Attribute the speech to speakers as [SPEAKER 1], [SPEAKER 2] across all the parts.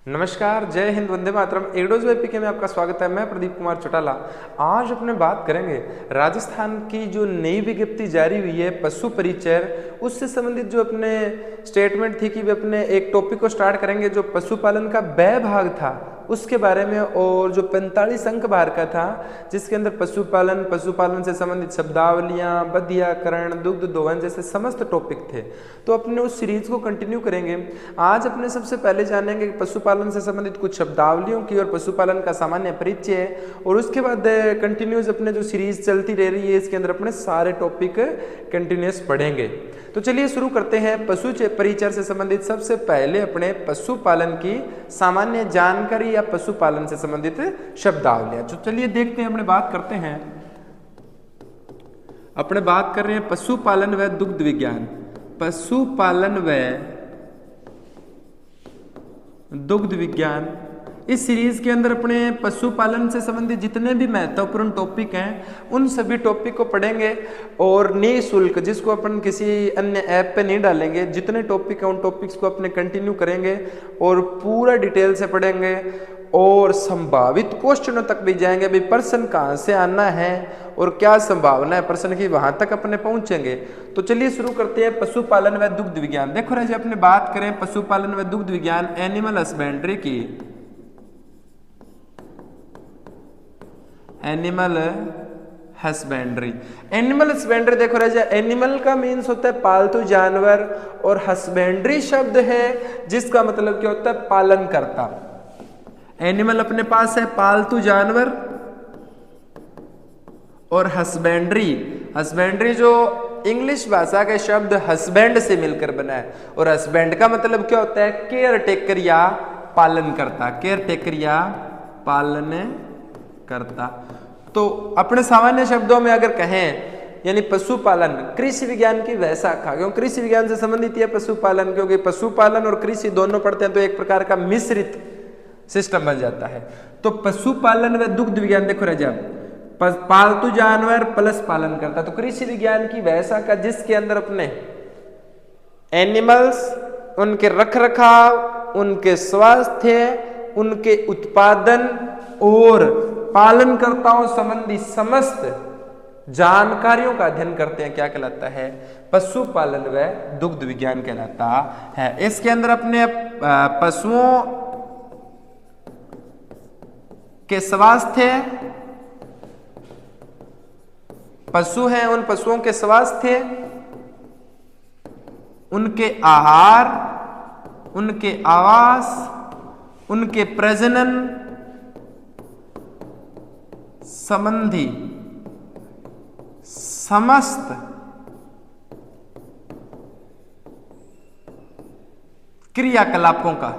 [SPEAKER 1] नमस्कार, जय हिंद, वंदे मातरम। एडोज वेपीके में आपका स्वागत है। मैं प्रदीप कुमार चौटाला। आज अपने बात करेंगे राजस्थान की जो नई विज्ञप्ति जारी हुई है पशु परिचय, उससे संबंधित जो अपने स्टेटमेंट थी कि वे अपने एक टॉपिक को स्टार्ट करेंगे जो पशुपालन का ब भाग था उसके बारे में, और जो 45 अंक बार का था जिसके अंदर पशुपालन से संबंधित शब्दावलियां, बधियाकरण, दुग्ध दोहन जैसे समस्त टॉपिक थे। तो अपने उस सीरीज को कंटिन्यू करेंगे। आज अपने सबसे पहले जानेंगे कि पशुपालन से संबंधित कुछ शब्दावलियों की और पशुपालन का सामान्य परिचय, और उसके बाद कंटिन्यूस अपने जो सीरीज चलती रह रही है इसके अंदर अपने सारे टॉपिक कंटिन्यूस पढ़ेंगे। तो चलिए शुरू करते हैं पशु परिचय से संबंधित। सबसे पहले अपने पशुपालन की सामान्य जानकारी या पशुपालन से संबंधित शब्दावलियां। तो चलिए देखते हैं, अपने बात करते हैं। अपने बात कर रहे हैं पशुपालन व दुग्ध विज्ञान। पशुपालन व दुग्ध विज्ञान, इस सीरीज के अंदर अपने पशुपालन से संबंधित जितने भी महत्वपूर्ण टॉपिक हैं उन सभी टॉपिक को पढ़ेंगे, और निःशुल्क, जिसको अपन किसी अन्य ऐप पे नहीं डालेंगे, जितने टॉपिक हैं उन टॉपिक्स को अपने कंटिन्यू करेंगे और पूरा डिटेल से पढ़ेंगे और संभावित क्वेश्चनों तक भी जाएंगे। भाई प्रश्न कहाँ से आना है और क्या संभावना है प्रश्न की, वहां तक अपने पहुंचेंगे। तो चलिए शुरू करते हैं पशुपालन व दुग्ध विज्ञान। देखो राजा, अपने बात करें पशुपालन व दुग्ध विज्ञान एनिमल हस्बेंड्री की। एनिमल हस्बेंड्री, एनिमल हस्बेंड्री देखो राजा, एनिमल का मीन्स होता है पालतू जानवर, और हस्बेंड्री शब्द है जिसका मतलब क्या होता है पालन करता। एनिमल अपने पास है पालतू जानवर, और हस्बेंड्री, हस्बेंड्री जो इंग्लिश भाषा के शब्द हस्बैंड से मिलकर बना है, और हस्बैंड का मतलब क्या होता है केयर टेकर या पालन करता, केयर टेकर या पालन करता। तो अपने सामान्य शब्दों में अगर कहें, यानी पशुपालन कृषि विज्ञान की वह शाखा, क्यों कृषि विज्ञान से संबंधित है पशुपालन, क्योंकि पशुपालन और कृषि दोनों पढ़ते हैं तो एक प्रकार का मिश्रित सिस्टम बन जाता है। तो पशुपालन व दुग्ध विज्ञान देखो राजा, पालतू जानवर प्लस पालन करता, तो कृषि विज्ञान की वह शाखा जिसके अंदर अपने एनिमल्स, उनके रखरखाव, उनके स्वास्थ्य, उनके उत्पादन और पालनकर्ताओं संबंधी समस्त जानकारियों का अध्ययन करते हैं, क्या कहलाता है पशुपालन व दुग्ध विज्ञान कहलाता है। इसके अंदर अपने पशुओं के स्वास्थ्य, पशु हैं उन पशुओं के स्वास्थ्य, उनके आहार, उनके आवास, उनके प्रजनन संबंधी समस्त क्रियाकलापों का,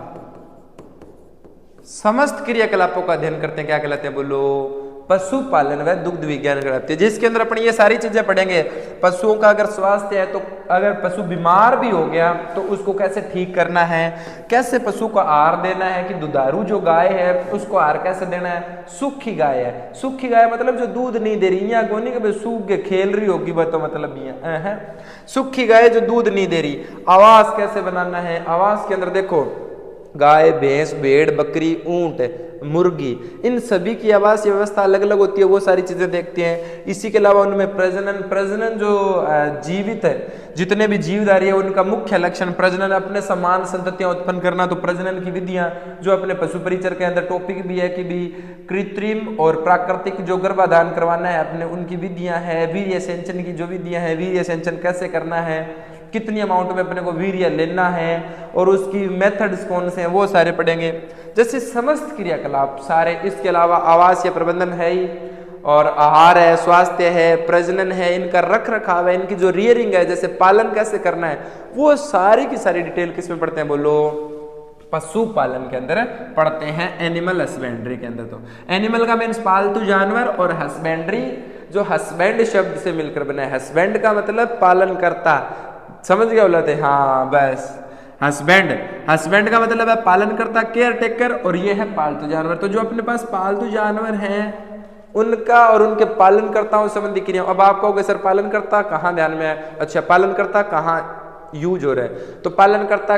[SPEAKER 1] समस्त क्रियाकलापों का अध्ययन करते हैं, क्या कहलाते हैं बोलो पशुपालन व दुग्ध विज्ञान कहलाते हैं। जिसके अंदर अपन ये सारी चीजें पढ़ेंगे। पशुओं का अगर स्वास्थ्य है तो अगर पशु बीमार भी हो गया तो उसको कैसे ठीक करना है, कैसे पशु को आहार देना है, कि दुधारू जो गाय है उसको आहार कैसे देना है। सूखी गाय है, सूखी गाय मतलब जो दूध नहीं दे रही, यहाँ कोनी कि सूख के खेल रही होगी वह, तो मतलब ये है सूखी गाय जो दूध नहीं दे रही। आवास कैसे बनाना है, आवास के अंदर देखो गाय, भैंस, भेड़, बकरी, ऊंट, मुर्गी, इन सभी की आवास व्यवस्था अलग अलग होती है, वो सारी चीजें देखते हैं। इसी के अलावा उनमें प्रजनन जो जीवित है, जितने भी जीवधारी है उनका मुख्य लक्षण प्रजनन, अपने समान संततियां उत्पन्न करना। तो प्रजनन की विधियां जो अपने पशु परिचय के अंदर टॉपिक भी है कि भी कृत्रिम और प्राकृतिक जो गर्भाधान करवाना है अपने, उनकी विधियां है। वीर्य सेंचन की जो विधियां है, वीर्य सेंचन कैसे करना है, कितनी अमाउंट में अपने को वीर्य लेना है और उसकी मेथड्स कौन से हैं, वो सारे पढ़ेंगे। जैसे समस्त क्रियाकलाप सारे, इसके अलावा आवास या प्रबंधन है ही, और आहार है, स्वास्थ्य है, प्रजनन है, इनका रख रखाव है, इनकी जो रियरिंग है, जैसे पालन कैसे करना है, वो सारी की सारी डिटेल किसमें पढ़ते हैं बोलो पशुपालन के अंदर पढ़ते हैं, एनिमल हस्बेंड्री के अंदर। तो एनिमल का मीन्स पालतू जानवर, और हस्बेंड्री जो हस्बैंड शब्द से मिलकर बना है। हस्बैंड का मतलब पालन करता, समझ गया बोला थे, हाँ बस हस्बैंड का मतलब है पालन करता, केयर टेकर, और ये है पालतू जानवर। तो जो अपने पास पालतू जानवर हैं उनका और उनके पालनकर्ताओं संबंधी क्रिया। अब आप कहोगे सर पालनकर्ता कहाँ ध्यान में है, अच्छा पालनकर्ता कहाँ यूज हो रहा है, तो पालनकर्ता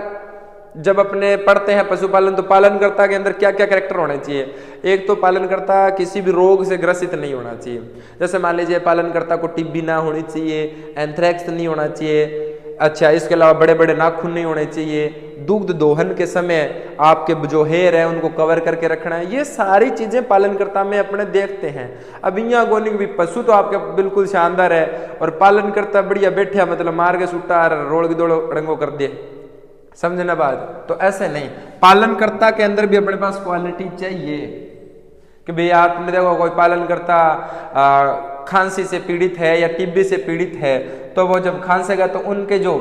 [SPEAKER 1] जब अपने पढ़ते हैं पशुपालन तो पालनकर्ता के अंदर क्या क्या कैरेक्टर होने चाहिए। एक तो पालनकर्ता किसी भी रोग से ग्रसित नहीं होना चाहिए, जैसे मान लीजिए पालनकर्ता को टीबी ना होनी चाहिए, एंथ्रेक्स नहीं होना चाहिए, अच्छा इसके अलावा बड़े बड़े नाखून नहीं होने चाहिए, दुग्ध दोहन के समय आपके जो हेयर है उनको कवर करके रखना है, ये सारी चीजें पालनकर्ता में अपने देखते हैं। अब यहाँ गोनी भी पशु तो आपके बिल्कुल शानदार है और पालनकर्ता बढ़िया बैठा मतलब मार के सुट्टा रोड़ की दौड़ रंगो कर दे, समझे ना बात। तो ऐसे नहीं, पालनकर्ता के अंदर भी अपने पास क्वालिटी चाहिए कि भाई आपने देखो कोई पालनकर्ता खांसी से पीड़ित है या टीबी से पीड़ित है तो वो जब खांसेगा तो उनके जो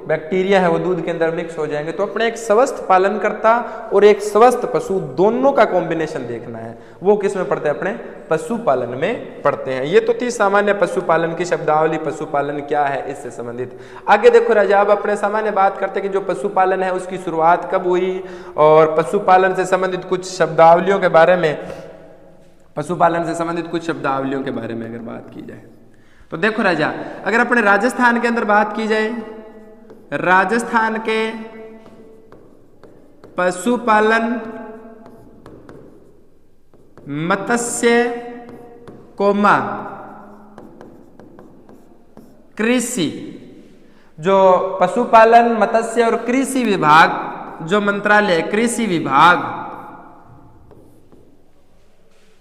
[SPEAKER 1] बैक्टीरिया है वो दूध के अंदर मिक्स हो जाएंगे। तो अपने एक स्वस्थ पालनकर्ता और एक स्वस्थ पशु दोनों का कॉम्बिनेशन देखना है, वो किस में पढ़ते हैं, अपने पशुपालन में पढ़ते हैं। ये तो थी सामान्य पशुपालन की शब्दावली, पशुपालन क्या है इससे संबंधित। आगे देखो राजा, अब अपने सामान्य बात करते हैं कि जो पशुपालन है उसकी शुरुआत कब हुई और पशुपालन से संबंधित कुछ शब्दावलियों के बारे में, पशुपालन से संबंधित कुछ शब्दावलियों के बारे में अगर बात की जाए तो देखो राजा, अगर अपने राजस्थान के अंदर बात की जाए, राजस्थान के पशुपालन मत्स्य कोमा कृषि, जो पशुपालन मत्स्य और कृषि विभाग जो मंत्रालय कृषि विभाग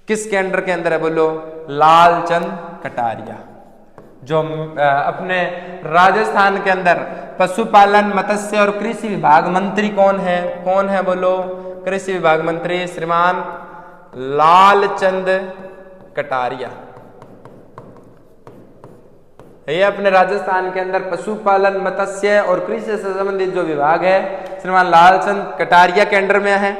[SPEAKER 1] किसके अंडर के अंदर है बोलो, लालचंद कटारिया। जो अपने राजस्थान के अंदर पशुपालन मत्स्य और कृषि विभाग मंत्री कौन है बोलो, कृषि विभाग मंत्री श्रीमान लालचंद कटारिया। ये अपने राजस्थान के अंदर पशुपालन मत्स्य और कृषि से संबंधित जो विभाग है श्रीमान लालचंद कटारिया के अंडर में है।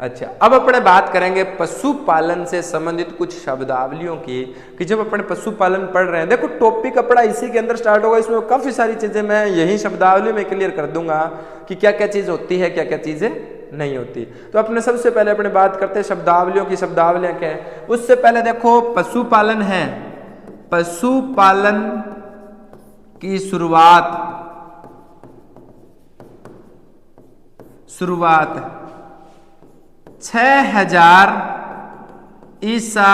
[SPEAKER 1] अच्छा, अब अपने बात करेंगे पशुपालन से संबंधित कुछ शब्दावलियों की कि जब अपने पशुपालन पढ़ रहे हैं, देखो टॉपिक अपना इसी के अंदर स्टार्ट होगा, इसमें काफी सारी चीजें मैं यही शब्दावली में क्लियर कर दूंगा कि क्या क्या चीज होती है, क्या क्या चीजें नहीं होती। तो अपने सबसे पहले अपने बात करते हैं शब्दावलियों की, शब्दावलियां क्या है। उससे पहले देखो पशुपालन है, पशुपालन की शुरुआत 6000 ईसा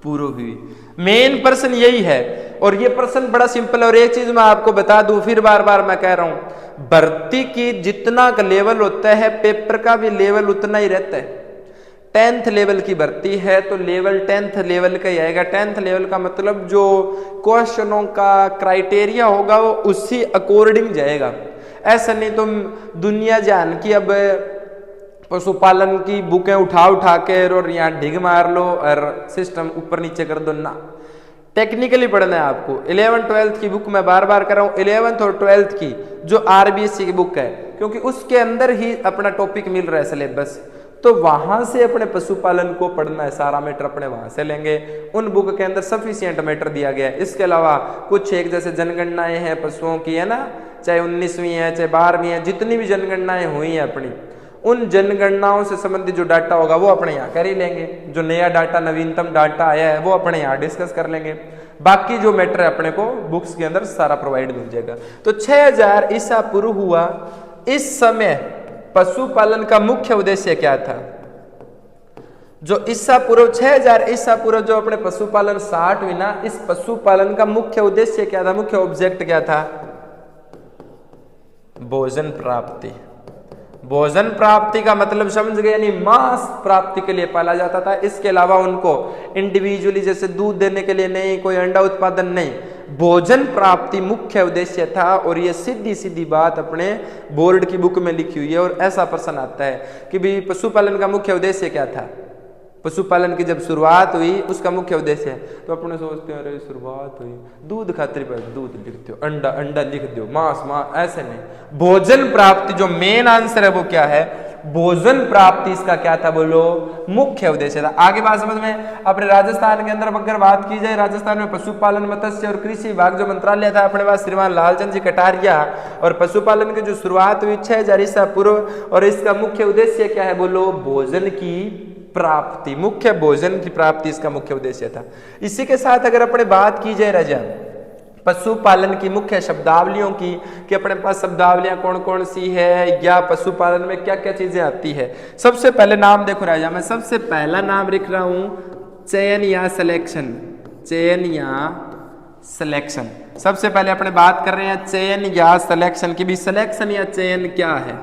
[SPEAKER 1] पूर्व हुई। मेन प्रश्न यही है और ये प्रश्न बड़ा सिंपल है। और एक चीज मैं आपको बता दूं, फिर बार बार मैं कह रहा हूं, भर्ती की जितना का लेवल होता है पेपर का भी लेवल उतना ही रहता है। 10th लेवल की भर्ती है तो लेवल 10th लेवल का ही आएगा। 10th लेवल का मतलब जो क्वेश्चनों का क्राइटेरिया होगा वो उसी अकॉर्डिंग जाएगा। ऐसा नहीं तुम दुनिया जान की अब पशुपालन की बुकें उठा के और यहाँ ढिग मार लो और सिस्टम ऊपर नीचे कर दो ना, टेक्निकली पढ़ना है आपको। 11th 12th की बुक मैं बार बार कर रहा हूँ, 11th और 12th की जो RBSC की बुक है, क्योंकि उसके अंदर ही अपना टॉपिक मिल रहा है सिलेबस, तो वहां से अपने पशुपालन को पढ़ना है, सारा मैटर अपने वहां से लेंगे। उन बुक के अंदर सफिशिएंट मैटर दिया गया है। इसके अलावा कुछ एक जैसे जनगणनाएं हैं पशुओं की, है ना, चाहे 19वीं है चाहे 12वीं है, जितनी भी जनगणनाएं हुई हैं अपनी, उन जनगणनाओं से संबंधित जो डाटा होगा वो अपने यहाँ कर ही लेंगे। जो नया डाटा नवीनतम डाटा आया है वो अपने यहाँ डिस्कस कर लेंगे। बाकी जो मैटर है अपने को बुक्स के अंदर सारा प्रोवाइड मिल जाएगा। तो 6000 ईसा पूर्व हुआ। इस समय पशुपालन का मुख्य उद्देश्य क्या था? जो ईसा पूर्व 6000 ईसा पूर्व जो अपने पशुपालन स्टार्ट हुई ना, इस पशुपालन का मुख्य उद्देश्य क्या था, मुख्य ऑब्जेक्ट क्या था? भोजन प्राप्ति। भोजन प्राप्ति का मतलब समझ गए, यानी मांस प्राप्ति के लिए पाला जाता था। इसके अलावा उनको इंडिविजुअली जैसे दूध देने के लिए नहीं, कोई अंडा उत्पादन नहीं, भोजन प्राप्ति मुख्य उद्देश्य था। और ये सीधी सीधी बात अपने बोर्ड की बुक में लिखी हुई है। और ऐसा प्रश्न आता है कि भाई पशुपालन का मुख्य उद्देश्य क्या था? पशुपालन की जब शुरुआत हुई उसका मुख्य उद्देश्य है, तो अपने सोचते हैं अरे शुरुआत हुई दूध खातिर पर दूध लिख दो, अंडा अंडा लिख दो, मांस मांस, ऐसे नहीं। भोजन प्राप्ति जो मेन आंसर है वो क्या है? भोजन प्राप्ति इसका क्या था बोलो? मुख्य उद्देश्य था। आगे बात समझ में। अपने राजस्थान के अंदर अगर बात की जाए, राजस्थान में पशुपालन मत्स्य और कृषि विभाग जो मंत्रालय था अपने पास श्रीमान लालचंद जी कटारिया, और पशुपालन की जो शुरुआत हुई 6000 ईसा पूर्व, और इसका मुख्य उद्देश्य क्या है बोलो? भोजन की प्राप्ति, मुख्य भोजन की प्राप्ति इसका मुख्य उद्देश्य था। इसी के साथ अगर अपने बात की जाए राजा पशुपालन की मुख्य शब्दावलियों की, कि अपने पास शब्दावलियां कौन कौन सी है या पशुपालन में क्या क्या चीजें आती है। सबसे पहले नाम देखो राजा, मैं सबसे पहला नाम लिख रहा हूं चयन या सिलेक्शन। चयन या सिलेक्शन, सबसे पहले अपने बात कर रहे हैं चयन या सिलेक्शन की। भी सिलेक्शन या चयन क्या है?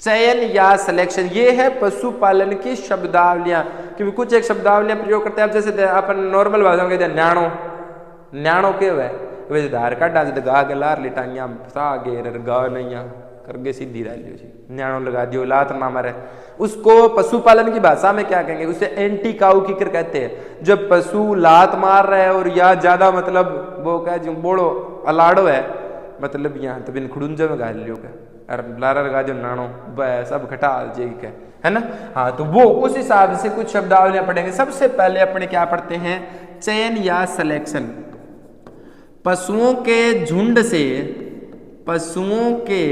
[SPEAKER 1] चयन या सिलेक्शन ये है पशुपालन की शब्दावलियां। क्योंकि कुछ एक शब्दावलियां प्रयोग करते हैं, आप जैसे अपन नॉर्मल भाषा में कहते हैं न्याणो। न्याणो के वे धार काटा जद गा के लार लिटाइया सा गे गा नैया करके सीधी डाल लियो जी, न्याणो लगा दियो लात ना मारे। उसको पशुपालन की भाषा में क्या कहेंगे? उसे एंटी काउ किकर कहते हैं। जब पशु लात मार रहा है और या ज्यादा मतलब वो क्या जो बोड़ो अलाड़ो है, मतलब यहाँ तो बिन खुड़ुंजा में गाल लियो क्या अरे लारा लगा दियो नानो सब घटा जी है ना। हाँ, तो वो उस हिसाब से कुछ शब्दावलियां पढ़ेंगे। सबसे पहले अपने क्या पढ़ते हैं? चयन या सिलेक्शन। पशुओं के झुंड से, पशुओं के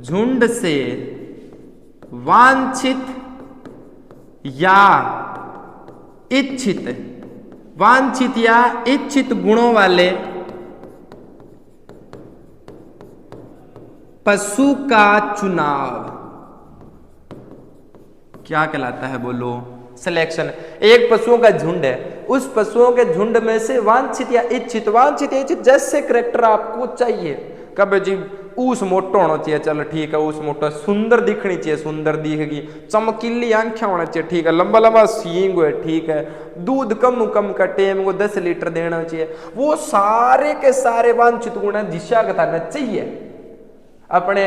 [SPEAKER 1] झुंड से वांछित या इच्छित, वांछित या इच्छित गुणों वाले पशु का चुनाव क्या कहलाता है? बोलो। सिलेक्शन। एक पशुओं का झुंड है, उस पशुओं के झुंड में से वांछित या इच्छित, वांछित या इच्छित जैसे करैक्टर आपको चाहिए। कब जी ऊस मोटो होना चाहिए, चलो ठीक है ऊस मोटो, सुंदर दिखनी चाहिए, सुंदर दिखेगी, चमकीली आंखें होना चाहिए, ठीक है, लंबा लंबा सींग है, ठीक है, दूध कम कम का टेम को 10 लीटर देना चाहिए। वो सारे के सारे वांछित गुण दिशा का चाहिए। अपने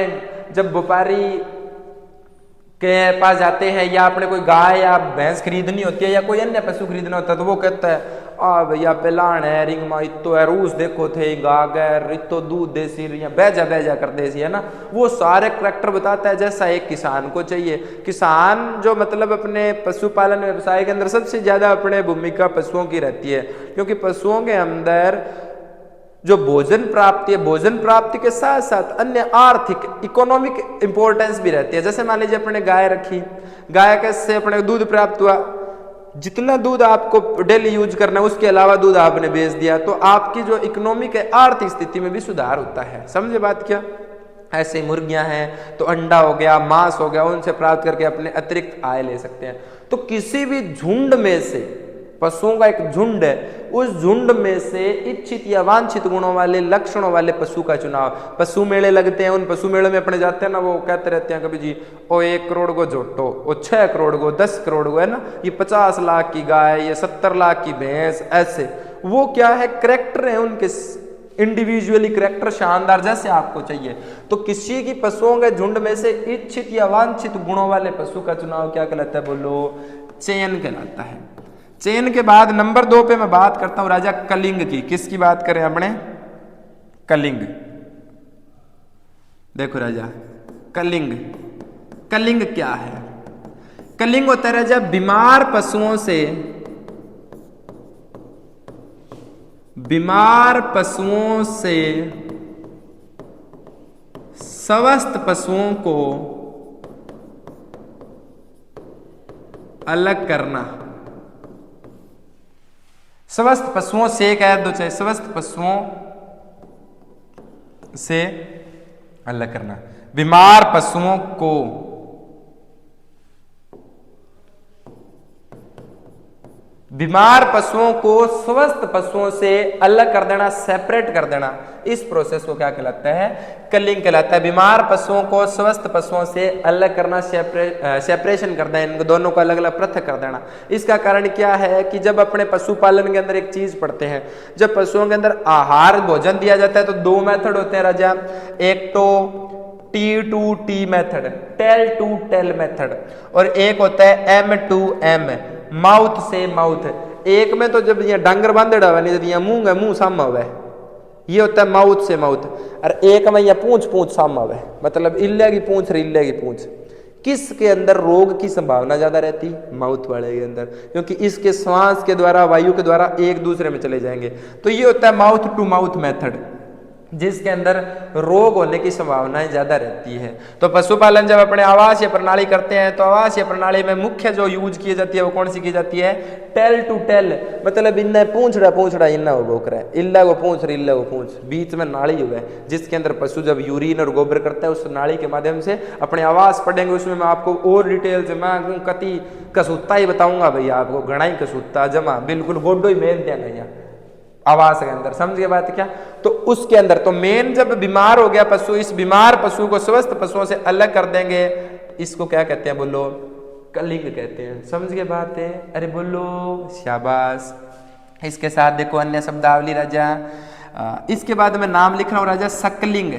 [SPEAKER 1] जब व्यापारी के पास जाते हैं या अपने कोई गाय या भैंस खरीदनी होती है या कोई अन्य पशु खरीदना होता है, तो वो कहता है आ भैया पेलान है रिंग मा इतो है रूस देखो थे गागर इतो दूध देसी या बैजा बैजा कर देसी है ना। वो सारे करैक्टर बताता है जैसा एक किसान को चाहिए। किसान जो मतलब अपने पशुपालन व्यवसाय के अंदर सबसे ज्यादा अपने भूमिका पशुओं की रहती है, क्योंकि पशुओं के अंदर जो भोजन प्राप्ति है, भोजन प्राप्ति के साथ साथ अन्य आर्थिक इकोनॉमिक इंपॉर्टेंस भी रहती है। जैसे मान लीजिए अपने गाय रखी, गाय से अपने दूध प्राप्त हुआ, जितना दूध आपको डेली यूज करना है उसके अलावा दूध आपने बेच दिया, तो आपकी जो इकोनॉमिक है आर्थिक स्थिति में भी सुधार होता है। समझे बात क्या? ऐसे मुर्गियां हैं तो अंडा हो गया, मांस हो गया, उनसे प्राप्त करके अपने अतिरिक्त आय ले सकते हैं। तो किसी भी झुंड में से, पशुओं का एक झुंड है, उस झुंड में से इच्छित या वांछित गुणों वाले लक्षणों वाले पशु का चुनाव। पशु मेले लगते हैं, उन पशु मेलों में अपने जाते हैं ना, वो कहते रहते हैं कभी जी ओ 1 करोड़ को जोटो, ओ 6 करोड़ को, 10 करोड़ को, है ना, ये 50 लाख की गाय, ये 70 लाख की भैंस, ऐसे। वो क्या है? करैक्टर है उनके, इंडिविजुअली करैक्टर शानदार जैसे आपको चाहिए। तो किसी की पशुओं के झुंड में से इच्छित या वांछित गुणों वाले पशु का चुनाव क्या कहलाता है? बोलो, चयन कहलाता है। चयन के बाद नंबर 2 पे मैं बात करता हूं राजा कलिंग की। किसकी बात करें अपने? कलिंग। देखो राजा कलिंग, कलिंग क्या है? कलिंग होता है राजा बीमार पशुओं से, बीमार पशुओं से स्वस्थ पशुओं को अलग करना। स्वस्थ पशुओं से कह दो, चाहे स्वस्थ पशुओं से अलग करना, बीमार पशुओं को बीमार पशुओं को स्वस्थ पशुओं से अलग कर देना, सेपरेट कर देना, इस प्रोसेस को क्या कहलाता है? कलिंग कहलाता है। बीमार पशुओं को स्वस्थ पशुओं से अलग करना, सेपरेशन कर देना, इन दोनों को अलग अलग पृथक कर देना। इसका कारण क्या है कि जब अपने पशुपालन के अंदर एक चीज पढ़ते हैं, जब पशुओं के अंदर आहार भोजन दिया जाता है तो 2 मेथड होते हैं राजा। एक तो T to T method, tell to tell method, और एक होता है M to M, माउथ से माउथ। एक में तो जब ये डांगर बांधड़ा हुआ नहीं तो मुंह है, मुंह सामा हुआ है, ये होता है माउथ से माउथ। और एक में ये पूंछ सामा हुआ है, मतलब इल्ले की पूंछ और इल्ले की पूंछ। किसके अंदर रोग की संभावना ज्यादा रहती? माउथ वाले के अंदर, क्योंकि इसके श्वास के द्वारा, वायु के द्वारा एक दूसरे में चले जाएंगे। तो ये होता है माउथ टू माउथ मेथड। जिसके अंदर रोग होने की संभावनाएं ज्यादा रहती है। तो पशुपालन जब अपने आवासीय प्रणाली करते हैं तो आवासीय प्रणाली में मुख्य जो यूज की जाती है वो कौन सी की जाती है? टेल टू टेल, मतलब इन्ना पूंछड़ा इन्ना वो भोक रहा है, इल्ला को पूंछ इल्ला को पूंछ, बीच में नाली हुआ है जिसके अंदर पशु जब यूरिन और गोबर करता है उस नाली के माध्यम से अपने आवाज पढ़ेंगे। उसमें मैं आपको और डिटेल से मैं कति कसूता ही बताऊंगा भैया, आपको घना ही कसूता जमा बिल्कुल गोडो ही मेन देंगे यहाँ आवास के अंदर, समझ गए बात क्या? तो उसके अंदर तो मेन जब बीमार हो गया पशु, इस बीमार पशु को स्वस्थ पशुओं से अलग कर देंगे, इसको क्या कहते हैं बोलो? कलिंग कहते हैं। समझ गए बात है? अरे बोलो शाबाश। इसके साथ देखो अन्य शब्दावली राजा, इसके बाद मैं नाम लिख रहा हूं राजा सकलिंग।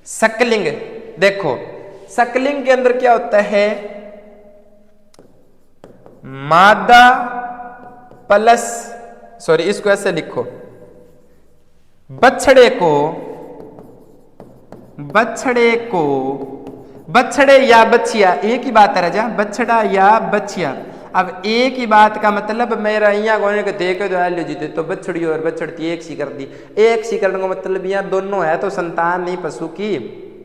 [SPEAKER 1] सकलिंग देखो, सकलिंग के अंदर क्या होता है? मादा प्लस, सॉरी इसको ऐसे लिखो, बछड़े या बच्चिया एक ही बात है राजा, बछड़ा या बच्चिया। अब एक ही बात का मतलब मेरा यहाँ कोने को देखे तो लो जीते तो बछड़ी और बछड़ती एक सी कर दी, एक सी करने का मतलब यहाँ दोनों है तो संतान नहीं पशु की,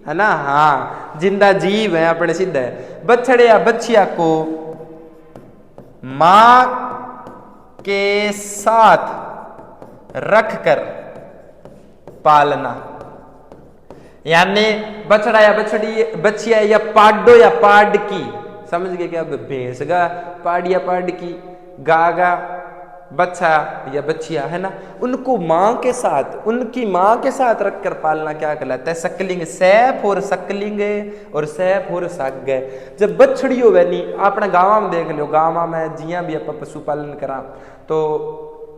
[SPEAKER 1] है ना? हाँ, जिंदा जीव है अपने सिद्ध है। बछड़े या बच्चिया को मां के साथ रखकर पालना, यानी बछड़ा या बछड़ी, बच्चिया या पाडो या पाड की, समझ गए क्या? भैंस गा पाड या पाड की, गागा बच्चा या बच्चिया, है ना? उनको मां के साथ, उनकी मां के साथ रखकर पालना क्या कहलाता है? सकलिंग। सैफ और सकलिंग और सैफ और सग है। जब बछड़ी हो वैनी अपने गाँव में देख लो, गाँव में जिया भी आप पशुपालन करा तो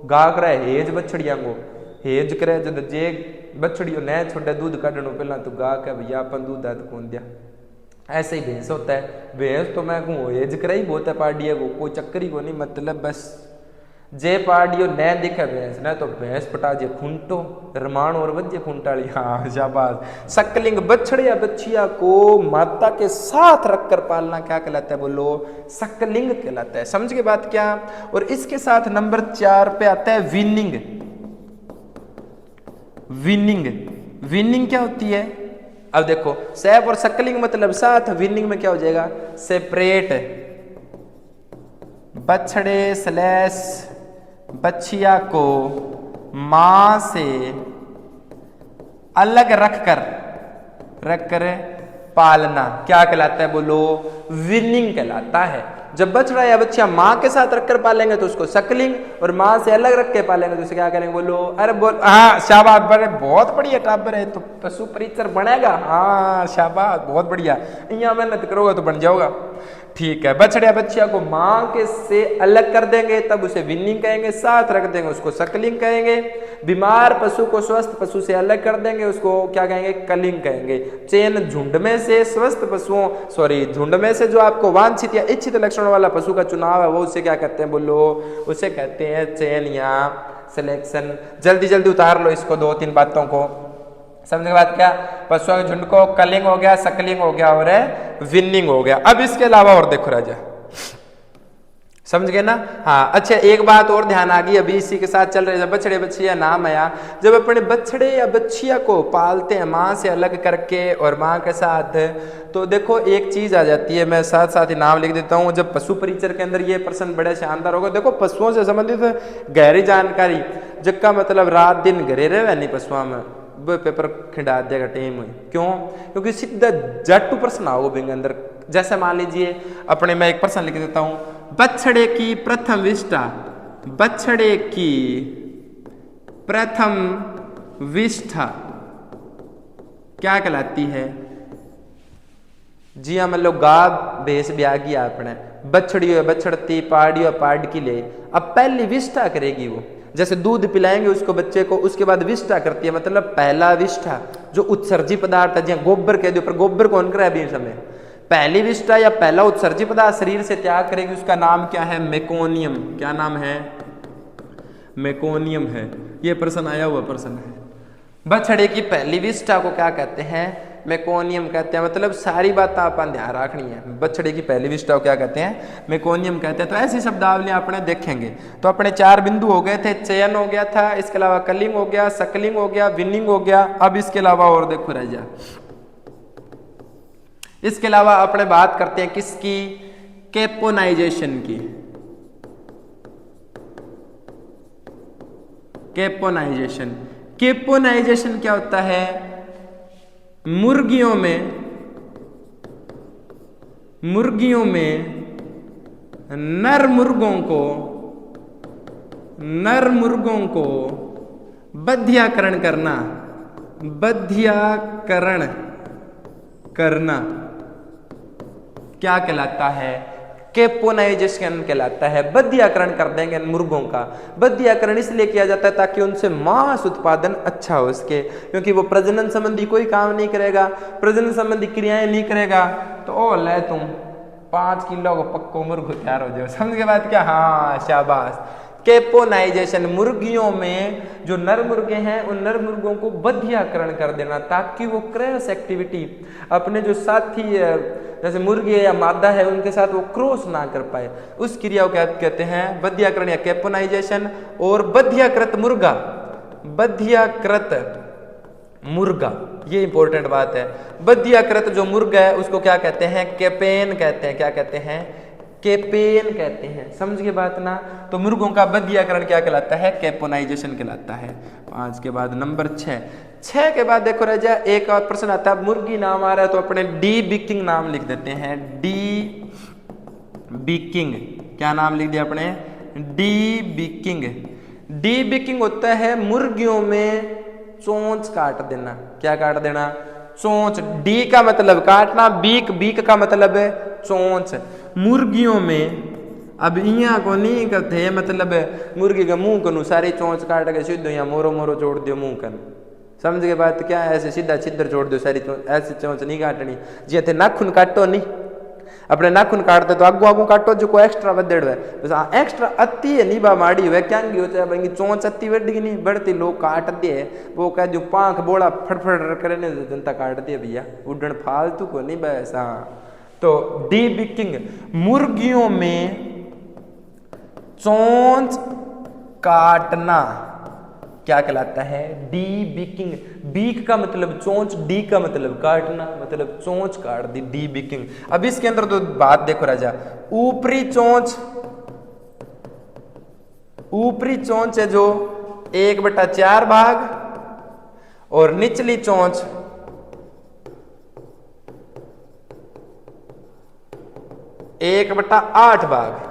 [SPEAKER 1] गा करे हेज बछड़िया को, हेज करे जब जे बछड़ियों न छोटे दूध काटने पहला तो गा के भैया अपन दूध दाद कौन दिया। ऐसे ही भैंस होता है, भैंस तो मैं कहूँ हेज करे ही बहुत है पाडिया को, कोई चक्कर ही को नहीं, मतलब बस जे पाडियो न दिखे भैंस न तो भैंस पटा जे खूंटो रमान और वज्जे खूंटाली। हाँ शाबाश। सकलिंग बछड़े या बच्चिया को माता के साथ रखकर पालना क्या कहलाता है बोलो? सकलिंग कहलाता है। समझ के बात क्या? और इसके साथ नंबर 4 पे आता है विनिंग। विनिंग क्या होती है? अब देखो, सैफ और सकलिंग मतलब साथ, विनिंग में क्या हो जाएगा? सेपरेट। बछड़े स्लैश बच्चिया को मां से अलग रखकर पालना क्या कहलाता है बोलो? विनिंग कहलाता है। जब बछड़ा या बच्चिया मां के साथ रखकर पालेंगे तो उसको सकलिंग, और मां से अलग रख के पालेंगे तो उसे क्या करेंगे बोलो? अरे बोल, हाँ शाबाश, बड़े बहुत बढ़िया टाबर है, तो पशु परिचर बनेगा। हाँ शाबाश, बहुत बढ़िया, यहाँ मेहनत करोगे तो बन जाओगा। ठीक है, बछड़े या बच्चिया को मां के से अलग कर देंगे तब उसे विनिंग कहेंगे, साथ रख देंगे उसको सकलिंग कहेंगे। बीमार पशु को स्वस्थ पशु से अलग कर देंगे उसको क्या कहेंगे? कलिंग कहेंगे। चयन झुंड में से स्वस्थ पशुओं, सॉरी झुंड में से जो आपको वांछित या इच्छित लक्षणों वाला पशु का चुनाव है वो उसे क्या कहते हैं बोलो? उसे कहते हैं चयन या सिलेक्शन। जल्दी उतार लो इसको, 2-3 बातों को समझने के बाद क्या? पशुओं के झुंड को कलिंग हो गया, सकलिंग हो गया और विनिंग हो गया। अब इसके अलावा और देखो राजा, समझ गए ना? हाँ अच्छा, एक बात और ध्यान आ गई, अभी इसी के साथ चल रहे, जब बछड़े बच्चिया नाम आया, जब अपने बछड़े या बच्चिया को पालते हैं माँ से अलग करके और माँ के साथ, तो देखो एक चीज आ जाती है, मैं साथ ही नाम लिख देता हूँ। जब पशु परिचर के अंदर ये प्रश्न बड़ा शानदार होगा। देखो पशुओं से संबंधित गहरी जानकारी जिसका मतलब रात दिन घरे रहे नहीं पशुओं में, वो पेपर खिंडा देगा टीम में। क्यों? क्योंकि सीधा जट्टू प्रश्न आओगे बिंग अंदर। जैसे मान लीजिए अपने, मैं एक प्रश्न लिख देता हूं, बछड़े की प्रथम विष्ठा, बछड़े की प्रथम विष्ठा क्या कहलाती है? जी हाँ, मतलब गा भैंस ब्याह किया अपने, बछड़ी बछड़ती, पाड़ी और पाड की ले, अब पहली विष्ठा करेगी वो, जैसे दूध पिलाएंगे उसको बच्चे को, उसके बाद विष्ठा करती है, मतलब पहला विष्ठा जो उत्सर्जी पदार्थ है, जहाँ गोबर कह दो, पर गोबर कौन करे अभी समय, पहली विष्ठा या पहला उत्सर्जी पदार्थ शरीर से त्याग करेगी, उसका नाम क्या है? मेकोनियम। क्या नाम है? मेकोनियम है। ये प्रश्न आया हुआ प्रश्न है। बछड़े की पहली विष्ठा को क्या कहते हैं? मेकोनियम कहते हैं। मतलब सारी बात आपने ध्यान रखनी है। बछड़े की पहली विष्ठा क्या कहते हैं? मेकोनियम कहते हैं। तो ऐसी शब्दावलियां अपने देखेंगे। तो अपने 4 बिंदु हो गए थे, चयन हो गया था, इसके अलावा कलिंग हो गया, सकलिंग हो गया, विनिंग हो गया। अब इसके अलावा और देखो रह जा, इसके अलावा अपने बात करते हैं किसकी? कैपोनाइजेशन की। कैपोनाइजेशन, कैपोनाइजेशन क्या होता है? मुर्गियों में नर मुर्गों को बधियाकरण करना क्या कहलाता है? कैपोनाइजेशन कहलाता है। बधियाकरण कर देंगे मुर्गों का। बधियाकरण इसलिए किया जाता है ताकि उनसे मांस उत्पादन अच्छा हो सके, क्योंकि वो प्रजनन संबंधी कोई काम नहीं करेगा, प्रजनन संबंधी क्रियाएं नहीं करेगा। तो ओ ले तुम 5 किलो को पक्को मुर्ग तैयार हो जाओ। समझ के बाद क्या? हाँ शाबाश। कैपोनाइजेशन, मुर्गियों में जो नर मुर्गे हैं उन नर मुर्गों को बधियाकरण कर देना ताकि वो क्रॉस एक्टिविटी अपने जो साथी जैसे मुर्गे या मादा है उनके साथ वो क्रॉस ना कर पाए, उस क्रिया को क्या कहते हैं? बधियाकरण या कैपोनाइजेशन। और बधियाकृत मुर्गा, ये इंपॉर्टेंट बात है। बधियाकृत जो मुर्गा है उसको क्या कहते हैं? कैपेन कहते हैं। क्या कहते हैं? कैपेन कहते हैं। समझ के बात ना? तो मुर्गों का बधियाकरण क्या कहलाता है? कैपोनाइजेशन कहलाता है। 5 के बाद नंबर 6 के बाद देखो राजा एक और प्रश्न आता है। मुर्गी नाम आ रहा है तो अपने डी बिकिंग नाम लिख देते हैं। डी बिकिंग, क्या नाम लिख दिया अपने? डी बिकिंग। डी बिकिंग होता है मुर्गियों में चोंच काट देना। क्या काट देना? चोंच। डी का मतलब काटना, बीक का मतलब है चोंच। मुर्गियों में अब इया को नहीं करते, मतलब मुर्गी का मुंह कनु सारी चोंच काट के सीधो या मोरो छोड़ दियो मुंह कन। समझ के बात क्या? ऐसे सीधा छिद्र छोड़ दो सारी चोंच, ऐसी चोंच नहीं काटनी। जी थे नाखून काटो नहीं, अपने नाखून काटते तो आगू काटो जो को एक्स्ट्रा वधेड़ है, बस एक्स्ट्रा अति है नीबा माड़ी हुए क्या होता है भाई चोंच अति बढ़ी नहीं बढ़ती, लोग काट दिए वो कह जो पांख बोला फटफट करने जनता काट दिए भैया, उड़न फालतू को नहीं बस। हाँ तो डी बिकिंग, मुर्गियों में चोंच काटना क्या कहलाता है? डी बिकिंग। बीक का मतलब चोंच, डी का मतलब काटना, मतलब चोंच काट दी, डी बिकिंग। अब इसके अंदर तो बात देखो राजा, ऊपरी चोंच है जो 1/4 भाग और निचली चोंच 1/8 भाग।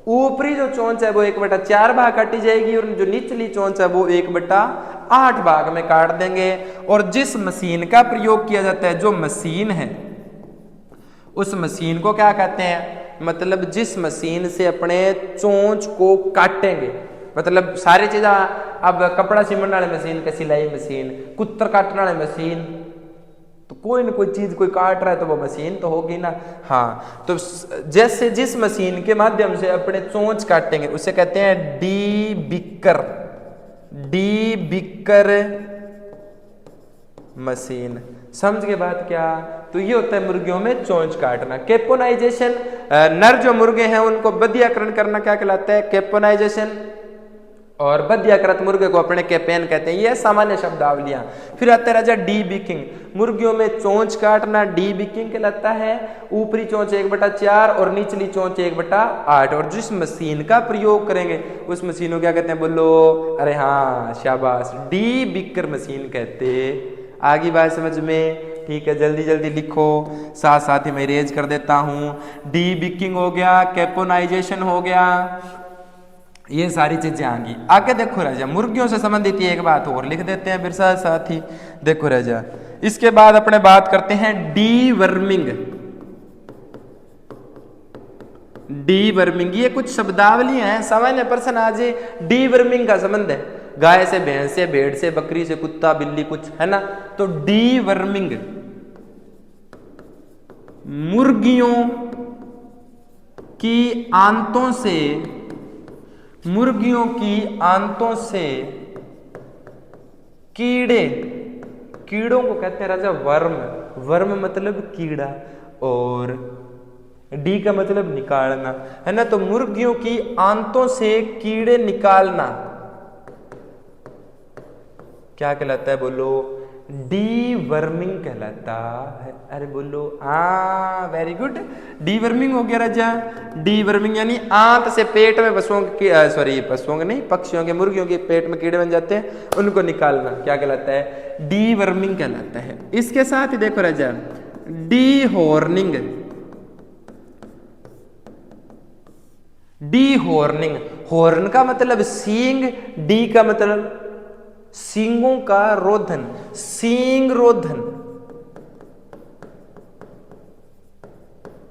[SPEAKER 1] ऊपरी जो चोंच है वो 1/4 भाग काटी जाएगी और जो निचली चोंच है वो 1/8 भाग में काट देंगे। और जिस मशीन का प्रयोग किया जाता है, जो मशीन है उस मशीन को क्या कहते हैं? मतलब जिस मशीन से अपने चोंच को काटेंगे, मतलब सारी चीजें। अब कपड़ा सिमटने वाली मशीन, सिलाई मशीन, कुत्तर काटने वाली मशीन, तो कोई ना कोई चीज कोई काट रहा है तो वो मशीन तो होगी ना। हाँ तो जैसे जिस मशीन के माध्यम से अपने चोंच काटेंगे उसे कहते हैं डी बिकर मशीन। समझ के बात क्या? तो ये होता है मुर्गियों में चोंच काटना। कैपोनाइजेशन, नर जो मुर्गे हैं उनको बधियाकरण करना क्या कहलाता है? कैपोनाइजेशन। और बधियाकृत मुर्गे को अपने कैपेन कहते हैं। ये सामान्य शब्दावलियां। फिर आता है राजा डी बिकिंग, मुर्गियों में चोंच काटना डी बिकिंग कहलाता है। ऊपरी चोंच 1/4 और निचली चोंच 1/8। और जिस मशीन का प्रयोग करेंगे उस मशीन को क्या कहते हैं? बोलो, अरे हाँ शाबाश, डी बिकर मशीन कहते। आगे बात समझ में? ठीक है, जल्दी जल्दी लिखो, साथ साथ ही मैं इरेज कर देता हूं। डी बिकिंग हो गया, कैपोनाइजेशन हो गया, ये सारी चीजें आएंगी। आगे देखो राजा, मुर्गियों से संबंधित एक बात और लिख देते हैं फिर साथ साथ ही। देखो राजा, इसके बाद अपने बात करते हैं डीवर्मिंग। डीवर्मिंग, ये कुछ शब्दावली हैं, सामान्य प्रश्न आज डीवर्मिंग का संबंध है। गाय से, भैंस से, भेड़ से, बकरी से, कुत्ता बिल्ली कुछ है ना। तो डीवर्मिंग मुर्गियों की आंतों से कीड़ों को कहते हैं राजा वर्म, वर्म मतलब कीड़ा, और डी का मतलब निकालना, है ना। तो मुर्गियों की आंतों से कीड़े निकालना क्या कहलाता है, बोलो, डी वर्मिंग कहलाता है। अरे बोलो, हाँ वेरी गुड, डी वर्मिंग हो गया राजा। डी वर्मिंग यानी आंत से पेट में पशुओं के, सॉरी पशुओं के नहीं, पक्षियों के, मुर्गियों के पेट में कीड़े बन जाते हैं, उनको निकालना क्या कहलाता है, डी वर्मिंग कहलाता है। इसके साथ ही देखो राजा, dehorning, dehorning, horn का मतलब सींग, डी का मतलब सींगों का रोधन, सींग रोधन,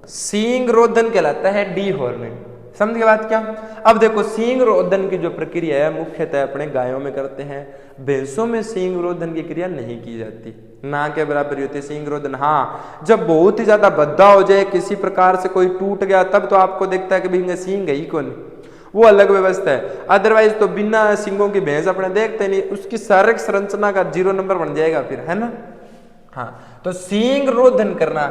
[SPEAKER 1] सींग रोधन कहलाता है डी हॉर्निंग। समझ गए बात क्या। अब देखो सींग रोधन की जो प्रक्रिया है मुख्यतः अपने गायों में करते हैं, भैंसों में सींग रोधन की क्रिया नहीं की जाती, ना के बराबर होती है सींग रोधन। हाँ, जब बहुत ही ज्यादा भद्दा हो जाए, किसी प्रकार से कोई टूट गया, तब तो आपको देखता है कि भाई सींग है ही कौन, वो अलग व्यवस्था है। अदरवाइज तो बिना सींगों की भैंस अपने देखते नहीं, उसकी शारीरिक संरचना का 0 नंबर बन जाएगा फिर, है ना। हाँ, तो सींग रोधन करना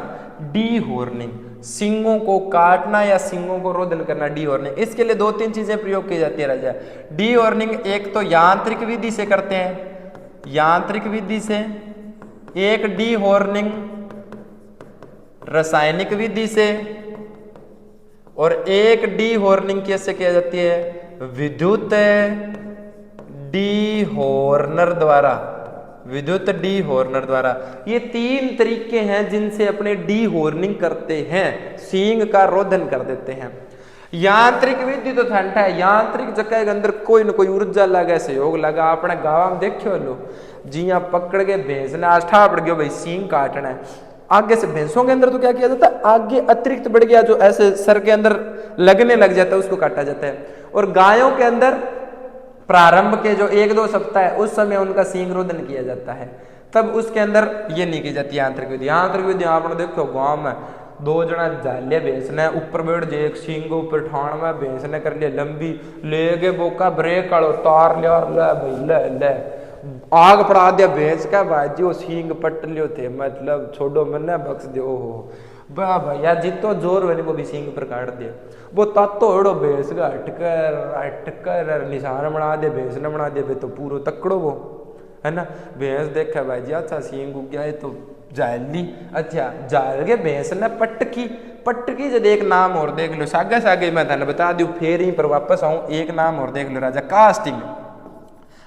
[SPEAKER 1] डी हॉर्निंग, सींगों को काटना या सींगों को रोधन करना डी हॉर्निंग। इसके लिए 2-3 चीजें प्रयोग की जाती है राजा। डी हॉर्निंग एक तो यांत्रिक विधि से करते हैं, यांत्रिक विधि से, एक डी हॉर्निंग रासायनिक विधि से, और एक डी हॉर्निंग कैसे किया जाती है, विद्युत डी हॉर्नर द्वारा, विद्युत डी हॉर्नर द्वारा। ये 3 तरीके हैं जिनसे अपने डी हॉर्निंग करते हैं, सींग का रोधन कर देते हैं। यांत्रिक विधि तो ठंडा है, यांत्रिक जगह के अंदर कोई न कोई ऊर्जा लगा, सहयोग लगा। अपने गाँव में देखियो लो, जिया पकड़ के भैंस ने आष्ठा पड़ गया भाई सींग काटना है, आगे से भैंसों के अंदर तो क्या किया जाता है, आगे अतिरिक्त बढ़ गया जो ऐसे सर के अंदर लगने लग जाता है, उसको काटा जाता है। और गायों के अंदर प्रारंभ के जो 1-2 सप्ताह है उस समय उनका सींग रोधन किया जाता है, तब उसके अंदर ये नहीं की जाती यांत्रिक विधि। यांत्रिक विधि आपने देखो गांव में 2 जना जाले भैंस ने ऊपर बैठ जाए, एक सींग ऊपर ठाण में भैंस ने कर लिया लंबी, ले गए बोका ब्रेक आलो तार लिया, ले भाई ले ले आग पड़ा दिया भैंस का, बाजी वो सींग पट लियो थे, मतलब छोड़ो मैंने बख्श दो, वाह भैया जितो जोर बने वो भी सींग पर काट दिया। वो तातो हड़ो भैंस का हटकर निशान बना दे, भैंस ने बना दिया, तो पूरा तकड़ो वो, है ना। भैंस देखा भाई जी, अच्छा सींग उग गया है तो जाल ली, अच्छा जाल के भैंस ने पटकी, पटकी जब एक नाम और देख लो, सागे सागे मैं धन बता दू, फिर ही पर वापस आऊं, एक नाम और देख लो राजा, कास्टिंग।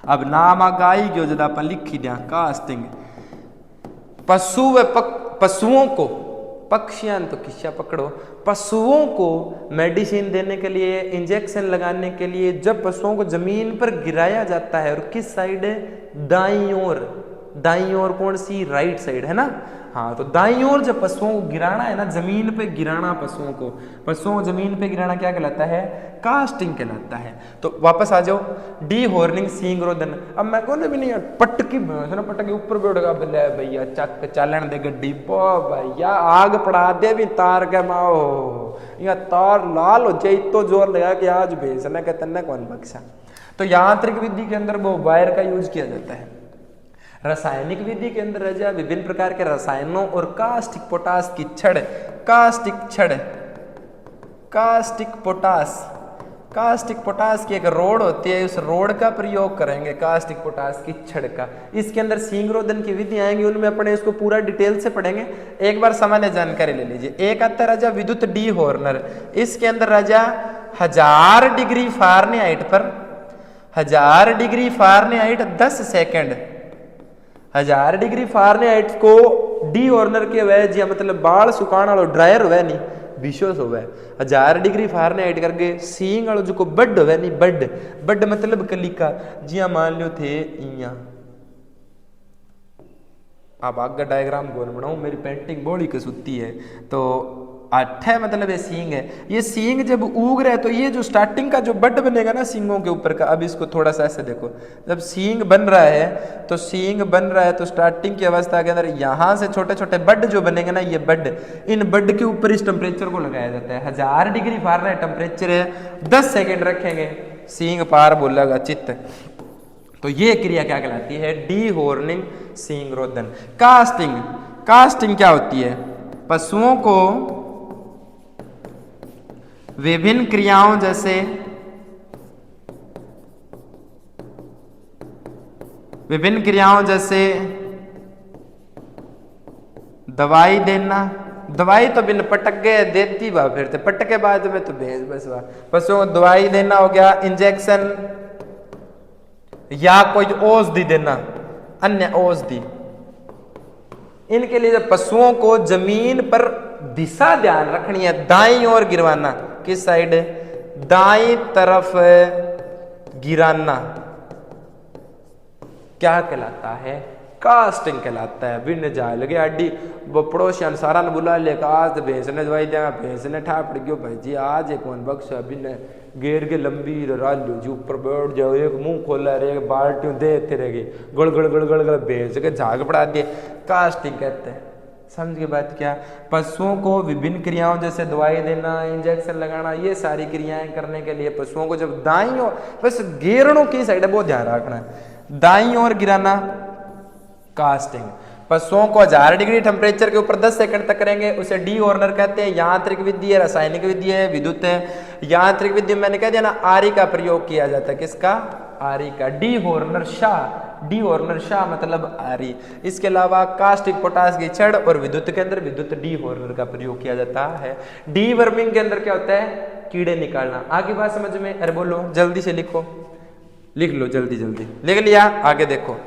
[SPEAKER 1] अब नाम आगाई जो जदा अपन लिखी दिया, कास्टिंग। पशु व पशुओं को, पक्षियां तो किस्सा पकड़ो, पशुओं को मेडिसिन देने के लिए, इंजेक्शन लगाने के लिए जब पशुओं को जमीन पर गिराया जाता है, और किस साइड है, दाईं ओर, दाईं ओर कौन सी, राइट साइड, है ना। हाँ, तो दाईं ओर जब पशुओं को गिराना है ना, जमीन पे गिराना पशुओं को जमीन पे गिराना क्या कहलाता है, कास्टिंग कहलाता है। तो वापस आ जाओ, डी हॉर्निंग सींग रोधन। अब मैं कोने भी नहीं पटकी पटकी ऊपर बैठ गया, बोले भैया चक चालन दे गड्डी पो भैया, आग पड़ा दे भी तार के माओ, या तार लाल हो जाए तो जोर लगा कि आज भैंस ने कहते न कौन बख्शा। तो यांत्रिक विधि के अंदर वो वायर का यूज किया जाता है। रासायनिक विधि के अंदर राजा विभिन्न प्रकार के रसायनों और कास्टिक पोटास की छड़, कास्टिक छड़, कास्टिक पोटास, कास्टिक पोटास की एक रोड होती है, उस रोड का प्रयोग करेंगे, कास्टिक पोटास की छड़ का। इसके अंदर सींग रोधन की विधि आएंगी, उनमें अपने इसको पूरा डिटेल से पढ़ेंगे। एक बार सामान्य जानकारी ले लीजिए। एक आता है राजा विद्युत डी हॉर्नर, इसके अंदर राजा 1000 डिग्री फारेनहाइट पर, 1000 degree Fahrenheit 10 second, 1000 degree Fahrenheit को डी हॉर्नर के वह जी मतलब बाल सुखाने वाला ड्रायर हुआ नहीं, विशोस हुआ 1000 डिग्री फारेनहाइट करके सींग वालों जो बड हुआ नहीं, बड, बड मतलब कलिका, जिया मान लो थे इया। अब आगे डायग्राम कौन बनाऊं, मेरी पेंटिंग बड़ी कसूती है। तो 8 है मतलब ये सींग है, ये सींग जब उग रहा है तो ये जो स्टार्टिंग का जो बड बनेगा ना सींगों के ऊपर का, अब इसको थोड़ा सा ऐसे देखो, जब सींग बन रहा है तो सींग बन रहा है तो स्टार्टिंग की अवस्था के अंदर यहाँ से छोटे छोटे बड जो बनेंगे ना, ये बड, इन बड के ऊपर इस टेम्परेचर को लगाया जाता है। 1000 डिग्री फारेनहाइट टेम्परेचर है, 10 सेकेंड रखेंगे, सींग पार बोलेगा चित्त। तो ये क्रिया क्या कहलाती है, डी हॉर्निंग सींग रोदन। कास्टिंग, कास्टिंग क्या होती है? पशुओं को विभिन्न क्रियाओं जैसे दवाई देना, दवाई तो बिन पटक गए देती बा, फिर तो पटक के बाद में तो भेज बस बा। पशुओं को दवाई देना हो गया, इंजेक्शन या कोई औषधि देना, अन्य औषधि। इनके लिए जब पशुओं को जमीन पर दिशा ध्यान रखनी है, दाईं ओर गिरवाना, किस साइड? दाईं तरफ गिराना, क्या कहलाता है? कास्टिंग कहलाता है। बिन जाए लगे अड्डी वो पड़ोसी सारा ने बुला ले, आज भैंस ने दवाई दिया, भैंस ने ठा पड़ गयो भाई जी, आज एक कौन बख्श बिन गेर के लंबी रालू जी ऊपर बैठ जाओ, एक मुंह खोला रे, एक बाल्टी देते रह गई, गड़ गड़ गड़ गड़ गड़ भैंस के झाग पड़ा दिए, कास्टिंग कहते हैं। समझ के बात क्या? पशुओं को विभिन्न क्रियाओं जैसे दवाई देना, इंजेक्शन लगाना, ये सारी क्रियाएं करने के लिए पशुओं को जब दाईं ओर, बस गेरणों की साइड है बहुत ध्यान रखना है, दाईं ओर गिराना, कास्टिंग। पशुओं को 1000 डिग्री टेम्परेचर के ऊपर 10 सेकंड तक करेंगे, उसे डी ऑर्नर कहते हैं। यांत्रिक विधि है, रासायनिक विधि है, विद्युत है। यांत्रिक विधि मैंने कह दिया ना, आरी का प्रयोग किया जाता है। किसका? आरी का। D Horner Shah, D Horner Shah मतलब आरी। इसके अलावा कास्टिक पोटास की छड़ और विद्युत के अंदर विद्युत डी हॉर्नर का प्रयोग किया जाता है। डी वर्मिंग के अंदर क्या होता है? कीड़े निकालना। आगे बात समझ में? अरे बोलो जल्दी से लिखो, लिख लो जल्दी जल्दी। लिख लिया? आगे देखो,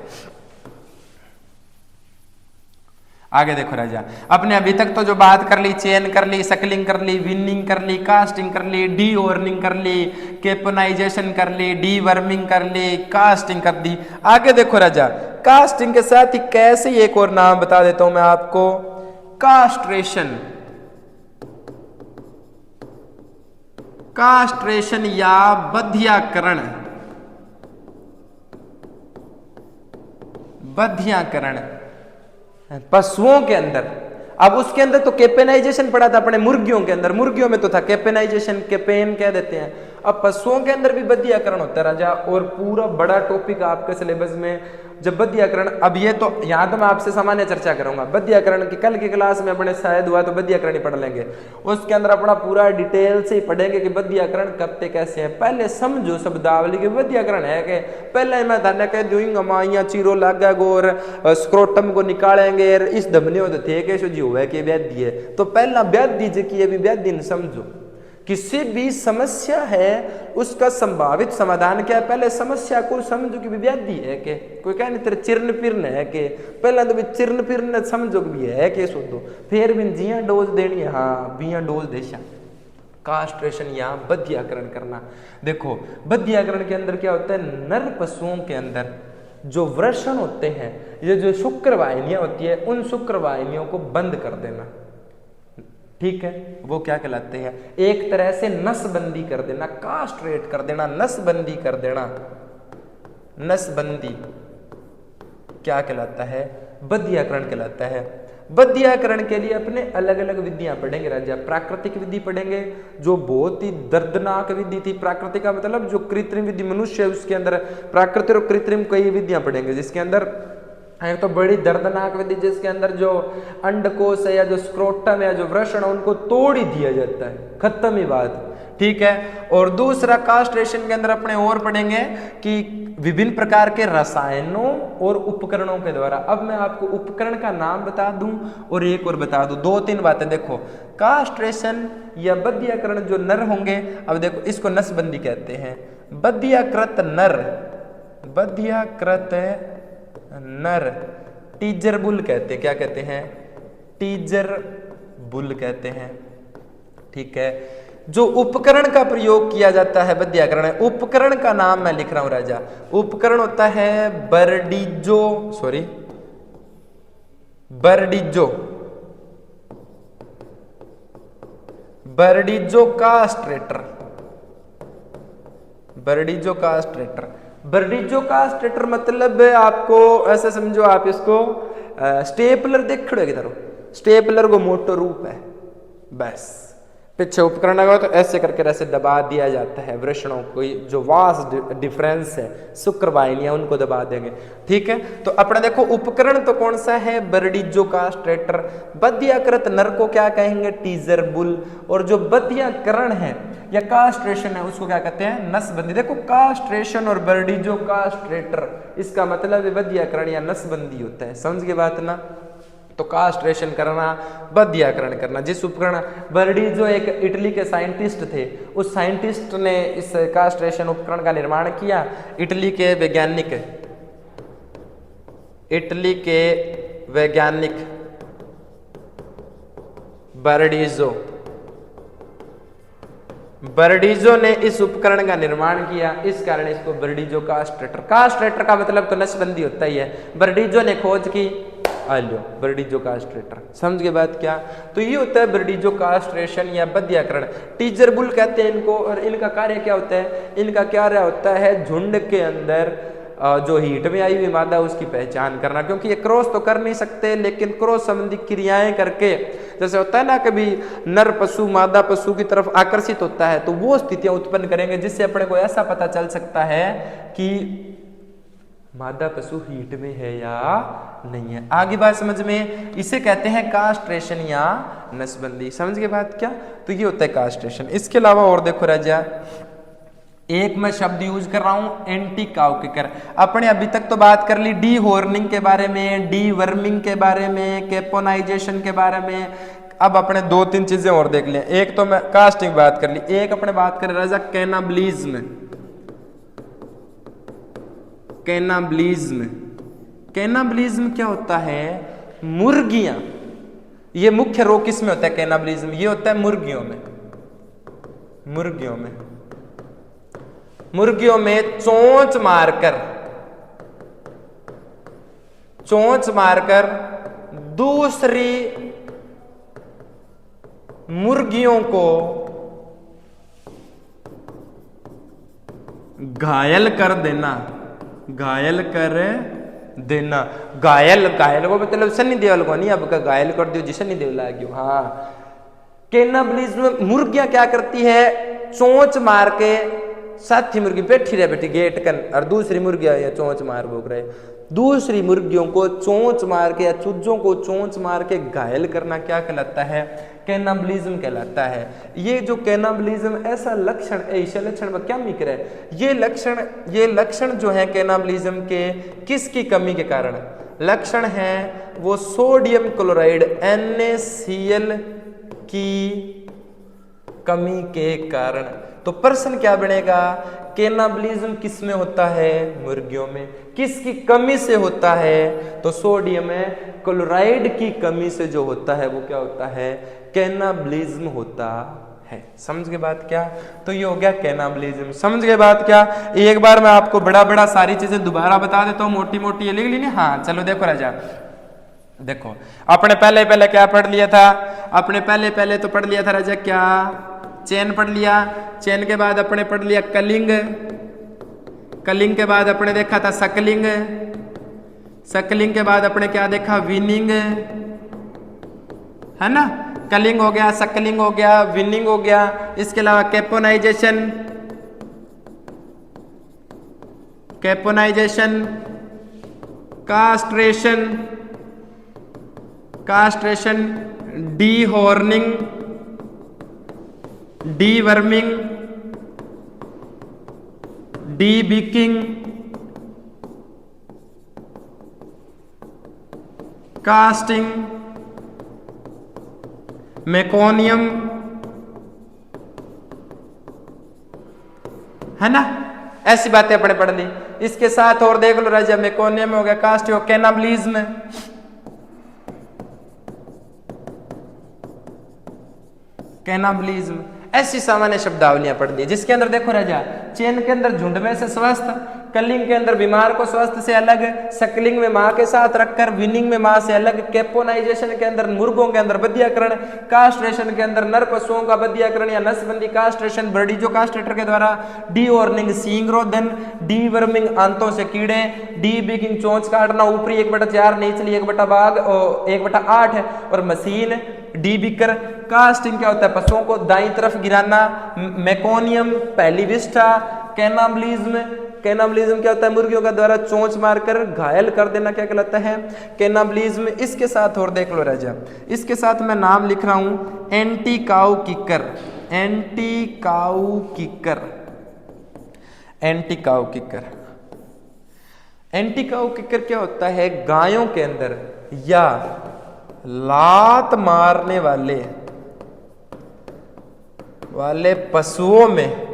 [SPEAKER 1] आगे देखो राजा। अपने अभी तक तो जो बात कर ली, चेन कर ली, सकलिंग कर ली, विनिंग कर ली, कास्टिंग कर ली, डी ऑर्निंग कर ली, केपनाइजेशन कर ली, डी वर्मिंग कर ली, कास्टिंग कर दी। आगे देखो राजा, कास्टिंग के साथ ही कैसे एक और नाम बता देता हूं मैं आपको, कास्ट्रेशन। कास्ट्रेशन या बधियाकरण, बधियाकरण पशुओं के अंदर। अब उसके अंदर तो केपेनाइजेशन पड़ा था अपने मुर्गियों के अंदर, मुर्गियों में तो था केपेनाइजेशन, केपेन कह देते हैं। अब पशुओं के अंदर भी बधियाकरण होता है राजा, और पूरा बड़ा टॉपिक आपके सिलेबस में जब बधियाकरण। अब ये तो यहाँ तो मैं आपसे सामान्य चर्चा करूंगा बधियाकरण की, कल की क्लास में अपने शायद हुआ तो बधियाकरण ही पढ़ लेंगे, उसके अंदर अपना पूरा डिटेल से ही पढ़ेंगे कि बधियाकरण करते कैसे हैं। पहले समझो शब्दावली की बधियाकरण है कि पहले मैं धन्य कह दूंगा माइया चीरो लागा गोर स्क्रोटम को निकालेंगे, इस धमनियों तो थे कैसे जी हुआ कि व्याधि है, तो पहला व्याधि जो की अभी व्याधि समझो। किसी भी समस्या है उसका संभावित समाधान क्या है, पहले समस्या को समझो कि व्याधि है कि कोई कह नहीं तेरे चिरन पिरन है कि, पहले तो भी चिरन पिरन समझो कि है कि सोचो, फिर भी जिया डोज देनी है, हाँ बिया डोज देशा। कास्ट्रेशन या बधियाकरण करना। देखो बधियाकरण के अंदर क्या होता है, नर पशुओं के अंदर जो वृषण होते हैं, ये जो शुक्रवाहिनियां होती है, उन शुक्रवाहिनियों को बंद कर देना, ठीक है, वो क्या कहलाते हैं, एक तरह से नसबंदी कर देना, कास्ट्रेट कर देना, नसबंदी कर देना। नसबंदी क्या कहलाता है, बधियाकरण कहलाता है। बधियाकरण के लिए अपने अलग अलग विधियां पढ़ेंगे राजा। प्राकृतिक विधि पढ़ेंगे जो बहुत ही दर्दनाक विधि थी, प्राकृतिक का मतलब जो कृत्रिम विधि मनुष्य है उसके अंदर प्राकृतिक और कृत्रिम कई विधियां पढ़ेंगे, जिसके अंदर एक तो बड़ी दर्दनाक विधि जिसके अंदर जो अंडकोश है या जो स्क्रोटम है, जो वृषण है, उनको तोड़ ही दिया जाता है, खत्म ही बात, ठीक है। और दूसरा कास्ट्रेशन के अंदर अपने और पढ़ेंगे कि विभिन्न प्रकार के रसायनों और उपकरणों के द्वारा। अब मैं आपको उपकरण का नाम बता दूं और एक और बता दूं, 2-3 बातें। देखो कास्ट्रेशन या बधियाकरण जो नर होंगे, अब देखो इसको नसबंदी कहते हैं। बधियाकृत नर, बधियाकृत नर टीजर बुल कहते हैं, क्या कहते हैं, टीजर बुल कहते हैं, ठीक है। जो उपकरण का प्रयोग किया जाता है बधियाकरण है, उपकरण का नाम मैं लिख रहा हूं राजा, उपकरण होता है बर्डिजो, सॉरी बर्डिजो, बर्डिजो कास्ट्रेटर, बर्डिजो कास्ट्रेटर। बर्डिजो कास्ट्रेटर मतलब आपको ऐसा समझो, आप इसको स्टेपलर देख खड़े की तरह, स्टेपलर को मोटो रूप है, बस पीछे उपकरण आएगा तो ऐसे करके ऐसे दबा दिया जाता है वृषणों को, जो वास्ट डिफरेंस है शुक्र वाहिनियां उनको दबा देंगे। ठीक है, तो अपना देखो उपकरण तो कौन सा है, बर्डीजो कास्ट्रेटर। बद्धियाकृत नर को क्या कहेंगे, टीजर बुल। और जो बद्धियाकरण है या कास्ट्रेशन है उसको क्या कहते हैं, नसबंदी। देखो कास्ट्रेशन और बर्डीजो कास्ट्रेटर इसका मतलब है बद्धियाकरण या नसबंदी होता है। समझ गए बात ना। तो कास्ट्रेशन करना, बद्धियाकरण करना। जिस उपकरण बर्डीजो एक इटली के साइंटिस्ट थे, उस साइंटिस्ट ने इस कास्ट्रेशन उपकरण का निर्माण किया। इटली के वैज्ञानिक बर्डीजो ने इस उपकरण का निर्माण किया, इस कारण इसको बर्डीजो कास्ट्रेटर। कास्ट्रेटर का मतलब तो नसबंदी होता ही है। बर्डीजो ने खोज की, आलियो बर्डीजो कास्ट्रेटर। समझ के बात क्या, तो ये होता है बर्डीजो कास्ट्रेशन या बद्धियाकरण। टीजर बुल कहते हैं इनको। और इनका कार्य क्या होता है, इनका कार्य होता है झुंड के अंदर जो हीट में आई हुई मादा उसकी पहचान करना। क्योंकि ये क्रॉस तो कर नहीं सकते, लेकिन क्रॉस संबंधी क्रियाएं करके, जैसे होता है ना कभी नर पशु मादा पशु की तरफ आकर्षित होता है, तो वो स्थितियां उत्पन्न करेंगे जिससे अपने को ऐसा पता चल सकता है कि मादा पशु हीट में है या नहीं है। आगे बात समझ में, इसे कहते हैं कास्ट्रेशन या नसबंदी। समझ गए बात क्या, तो ये होता है कास्ट्रेशन। इसके अलावा और देखो राजा, एक मैं शब्द यूज कर रहा हूं एंटी काउकेकर। अपने अभी तक तो बात कर ली डी हॉर्निंग के बारे में, डी वर्मिंग के बारे में, कैपोनाइजेशन के बारे में। अब अपने दो तीन चीजें और देख लें। एक तो मैं कास्टिंग बात कर ली, एक अपने बात करें राजा कैनाबलिज्म। कैनाबलिज्म क्या होता है, मुर्गियां। ये मुख्य रोग किस में होता है कैनाबलिज्म, ये होता है मुर्गियों में चोंच मारकर दूसरी मुर्गियों को घायल कर देना। घायल को मतलब सनी देओल को नहीं, अब का घायल कर दियो जी सनी देओल लाग्यो। हाँ, कैनाबलिज्म मुर्गियां क्या करती है, चोंच मार के साथी मुर्गी बैठी रहे बेटी गेट कन, और दूसरी मुर्गियां या चोंच मार भोग रहे, दूसरी मुर्गियों को चोंच मार के या चूजों को चोंच मार के घायल करना क्या कहलाता है, कैनाबलिज्म कहलाता है। ये जो कैनाबलिज्म ऐसा लक्षण, ऐसे लक्षण में क्या मिक रहा है, ये लक्षण जो है कैनाबलिज्म के किसकी कमी के कारण लक्षण है, वो सोडियम क्लोराइड NaCl की कमी के कारण। तो प्रश्न क्या बनेगा, कैनाबलिज्म किस में होता है, मुर्गियों में। किसकी कमी से होता है, तो सोडियम क्लोराइड की कमी से जो होता है वो क्या होता है, कैनाबलिज्म होता है। समझ गए बात क्या, तो ये हो गया कैनाबलिज्म। समझ गए बात क्या, एक बार मैं आपको बड़ा सारी चीजें दोबारा बता देता हूँ, मोटी मोटी ये लिख ली नहीं। हाँ चलो देखो राजा, देखो अपने पहले क्या पढ़ लिया था, अपने पहले तो पढ़ लिया था राजा क्या, चेन पढ़ लिया। चेन के बाद अपने पढ़ लिया कलिंग। कलिंग के बाद अपने देखा था सकलिंग। सकलिंग के बाद अपने क्या देखा, विनिंग, है ना। कलिंग हो गया, सकलिंग हो गया, विनिंग हो गया। इसके अलावा caponization, castration, dehorning, deworming, debeaking, casting, meconium, है ना। ऐसी बातें अपने पढ़ ली। इसके साथ और देख लो राजा, मेकोनियम हो गया, कास्ट हो, कैनाबलिज्म, ऐसी सामान्य शब्दावलियां पढ़ ली, जिसके अंदर देखो राजा, चेन के अंदर झुंड में से स्वस्थ, कलिंग के अंदर बीमार को स्वस्थ से अलग, सकलिंग में मां के साथ रखकर, विनिंग में मां से अलग, कैपोनाइजेशन के अंदर मुर्गों के अंदर बद्धियाकरण, कास्ट्रेशन के अंदर नर पशुओं का बद्धियाकरण या नसबंदी, कास्ट्रेशन बर्डीजो कास्ट्रेटर के द्वारा, डी हॉर्निंग सींग रोधन, डी वर्मिंग आंतों से कीड़े, डी बिकिंग चोंच काटना, ऊपरी 1/4 निचली 1/8 और मशीन डी बीकर। कास्टिंग क्या होता है, पशुओं को दाईं तरफ गिराना। मेकोनियम पैलिविस्टा। कैनाबलिज्म, कैनाबलिज्म क्या होता है, मुर्गियों का द्वारा चोंच मारकर घायल कर देना, क्या कहलाता है, कैनाबलिज्म। इसके साथ और देख लो राजा, इसके साथ मैं नाम लिख रहा हूं anti cow kicker, anti cow kicker, anti cow kicker. Anti cow kicker क्या होता है, गायों के अंदर या लात मारने वाले पशुओं में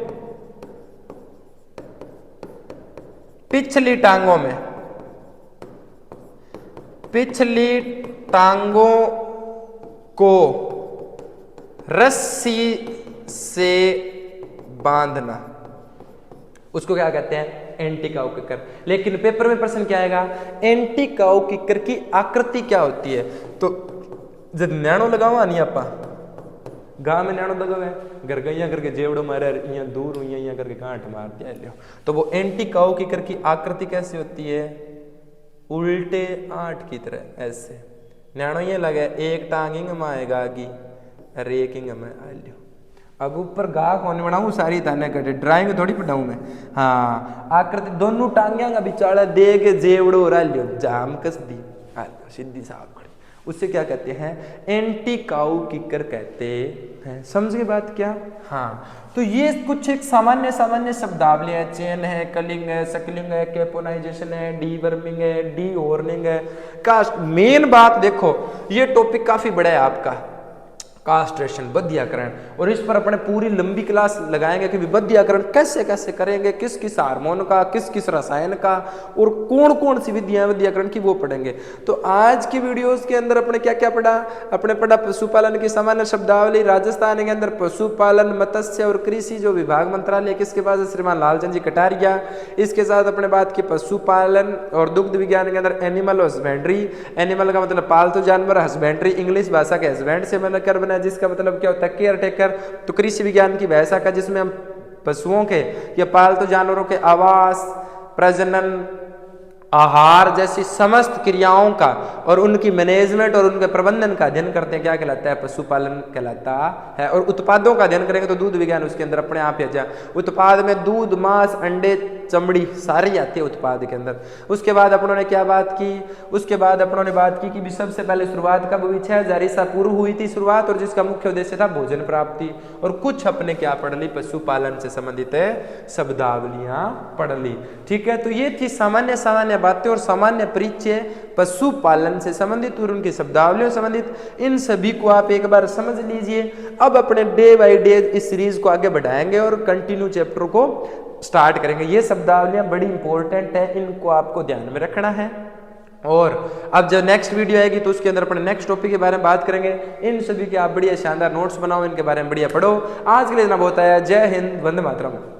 [SPEAKER 1] पिछली टांगों को रस्सी से बांधना, उसको क्या कहते हैं, एंटी काउ किकर। लेकिन पेपर में प्रश्न क्या आएगा, एंटी काउ किकर की आकृति क्या होती है। तो जब नैनो लगावा नहीं आपा गांव में नैनो लगावे, घर गैया करके जेवड़ो मारे, यहाँ दूर हुई यहाँ करके गांठ मार दिया लियो। तो वो एंटी काउ किकर की आकृति कैसी होती है, उल्टे आठ की तरह ऐसे। नैनो ये लगे एक टांगिंग में आएगा गी और एक इंग में आ लियो। अब ऊपर गा कौन बनाऊं, सारी ताने कटे, ड्राइंग थोड़ी पढ़ाऊं मैं। हाँ, आकृति दोनों टांगियां का बिचाड़ा दे के जेवड़ो रा लियो, जाम कस दी सीधी साहब खड़ी, उससे क्या कहते हैं, एंटी काउ किकर कहते हैं। समझ गए बात क्या। हाँ, तो ये कुछ एक सामान्य शब्दावली है, चेन है, कलिंग है, सकलिंग है, कैपोनाइजेशन है, डी वर्मिंग है, डी हॉर्निंग है। कास्ट मेन बात देखो, ये टॉपिक काफी बड़ा है आपका, कास्ट्रेशन, बद्धियाकरण, और इस पर अपने पूरी लंबी क्लास लगाएंगे कि बद्धियाकरण कैसे कैसे करेंगे, किस किस हार्मोन का, किस किस रसायन का, और कौन कौन सी विधियां बद्धियाकरण की, वो पढ़ेंगे। तो आज की वीडियोस के अंदर अपने क्या क्या पढ़ा, अपने पढ़ा पशुपालन की सामान्य शब्दावली, राजस्थान के अंदर पशुपालन, मत्स्य और कृषि जो विभाग मंत्रालय किसके पास है, श्रीमान लालचंद जी कटारिया। इसके साथ अपने बात की पशुपालन और दुग्ध विज्ञान के अंदर एनिमल हस्बेंड्री, एनिमल का मतलब पालतू जानवर, हस्बेंड्री इंग्लिश भाषा के हस्बैंड से मिलकर बना, जिसका मतलब क्या होता है, केयर टेकर। तो कृषि विज्ञान की भाषा का, जिसमें हम पशुओं के या पालतू जानवरों के आवास, प्रजनन, आहार जैसी समस्त क्रियाओं का और उनकी मैनेजमेंट और उनके प्रबंधन का अध्ययन करते हैं, क्या कहलाता है, पशुपालन कहलाता है। और उत्पादों का अध्ययन करेंगे तो दूध विज्ञान उसके अंदर अपने आप ही आ जाए। उत्पाद में दूध, मांस, अंडे, चमड़ी सारी आती है उत्पाद के अंदर। उसके बाद अपनों ने क्या बात की, उसके बाद अपनों ने बात की कि सबसे पहले शुरुआत कब हुई, 6000 ईसा पूर्व हुई थी शुरुआत, और जिसका मुख्य उद्देश्य था भोजन प्राप्ति। और कुछ अपने क्या पढ़ ली, पशुपालन से संबंधित शब्दावलियां पढ़ ली। ठीक है, तो ये थी सामान्य बातें और सामान्य परिचय पशुपालन से संबंधित और उनकी शब्दावलियों संबंधित। इन सभी को आप एक बार समझ लीजिए। अब अपने डे बाय डे इस सीरीज को आगे बढ़ाएंगे और कंटिन्यू चैप्टर को स्टार्ट करेंगे। ये शब्दावलियां बड़ी इंपॉर्टेंट है, इनको आपको ध्यान में रखना है। और अब जब नेक्स्ट वीडियो आएगी तो उसके अंदर अपने नेक्स्ट टॉपिक के बारे में बात करेंगे। इन सभी के आप बढ़िया शानदार नोट्स बनाओ, इनके बारे में बढ़िया पढ़ो। आज के लिए इतना बहुत आया। जय हिंद, वंदे मातरम।